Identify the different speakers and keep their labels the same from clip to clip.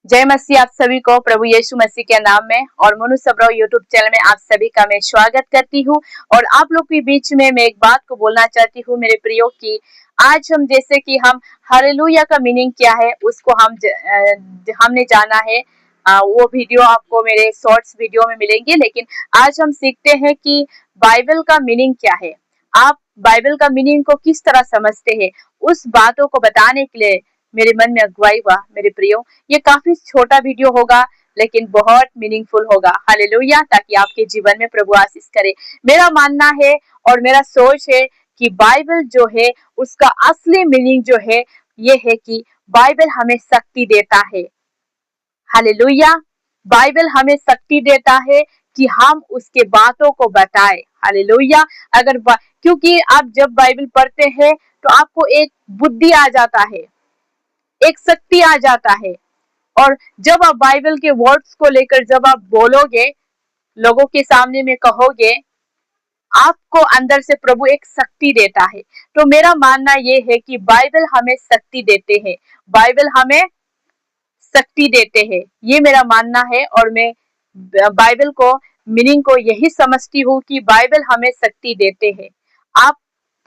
Speaker 1: जय मसीह आप सभी को प्रभु यीशु मसीह के नाम में और मनु सबराव यूट्यूब चैनल में आप सभी का मैं स्वागत करती हूँ। और आप लोग के बीच में मैं एक बात को बोलना चाहती हूँ मेरे प्रियो की। आज हम जैसे कि हम हालेलुया का मीनिंग क्या है उसको हमने जाना है। वो वीडियो आपको मेरे शॉर्ट्स वीडियो में मिलेंगे, लेकिन आज हम सीखते हैं कि बाइबल का मीनिंग क्या है। आप बाइबल का मीनिंग को किस तरह समझते हैं, उस बातों को बताने के लिए मेरे मन में अगुवाई हुआ मेरे प्रियो। ये काफी छोटा वीडियो होगा लेकिन बहुत मीनिंगफुल होगा। हालेलुया, ताकि आपके जीवन में प्रभु आशीष करे। मेरा मानना है और मेरा सोच है कि बाइबल जो है उसका असली मीनिंग जो है ये है कि बाइबल हमें शक्ति देता है। हालेलुया, बाइबल हमें शक्ति देता है कि हम उसके बातों को बताएं। हालेलुया, क्योंकि आप जब बाइबल पढ़ते हैं तो आपको एक बुद्धि आ जाता है, एक शक्ति आ जाता है। और जब आप बाइबल के वर्ड्स को लेकर जब आप बोलोगे, लोगों के सामने में कहोगे, आपको अंदर से प्रभु एक शक्ति देता है। तो मेरा मानना ये है कि बाइबल हमें शक्ति देते हैं, बाइबल हमें शक्ति देते हैं, ये मेरा मानना है। और मैं बाइबल को मीनिंग को यही समझती हूँ कि बाइबल हमें शक्ति देते हैं। आप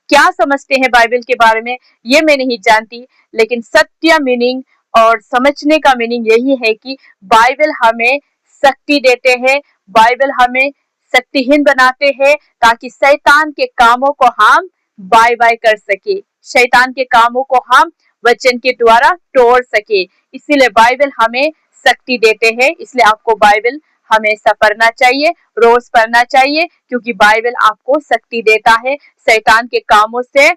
Speaker 1: क्या समझते हैं बाइबल के बारे में ये मैं नहीं जानती, लेकिन सत्य मीनिंग और समझने का मीनिंग यही है कि बाइबल हमें शक्ति देते हैं, बाइबल हमें शक्तिहीन बनाते हैं ताकि शैतान के कामों को हम बाय बाय कर सके, शैतान के कामों को हम वचन के द्वारा तोड़ सके। इसीलिए बाइबल हमें शक्ति देते हैं। इसलिए आपको बाइबल हमेशा पढ़ना चाहिए, रोज पढ़ना चाहिए, क्योंकि बाइबल आपको शक्ति देता है शैतान के कामों से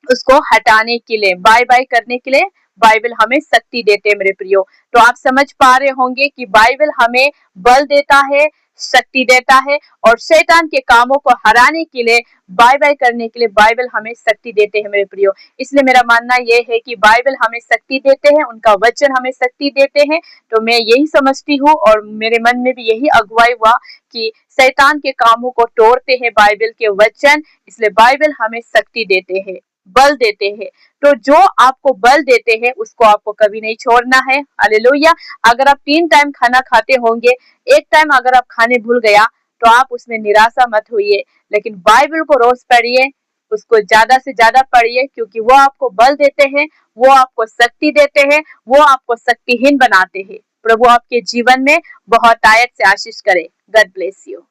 Speaker 1: उसको हटाने के लिए, बाय बाय करने के लिए बाइबल हमें शक्ति देते हैं मेरे प्रियो। तो आप समझ पा रहे होंगे कि बाइबल हमें बल देता है, शक्ति देता है, और शैतान के कामों को हराने के लिए, बाय बाय करने के लिए बाइबल हमें शक्ति देते हैं मेरे प्रियो। इसलिए मेरा मानना यह है कि बाइबल हमें शक्ति देते हैं, उनका वचन हमें शक्ति देते हैं। तो मैं यही समझती हूँ और मेरे मन में भी यही अगुवाई हुआ कि शैतान के कामों को तोड़ते हैं बाइबल के वचन। इसलिए बाइबल हमें शक्ति देते हैं, बल देते हैं। तो जो आपको बल देते हैं उसको आपको कभी नहीं छोड़ना है। हालेलुया। अगर आप 3 टाइम खाना खाते होंगे, एक टाइम अगर आप खाने भूल गया तो आप उसमें निराशा मत होइए, लेकिन बाइबल को रोज पढ़िए, उसको ज्यादा से ज्यादा पढ़िए, क्योंकि वो आपको बल देते हैं, वो आपको शक्ति देते हैं, वो आपको शक्तिहीन बनाते हैं। प्रभु आपके जीवन में बहुत आयत से आशीष करे। God bless you.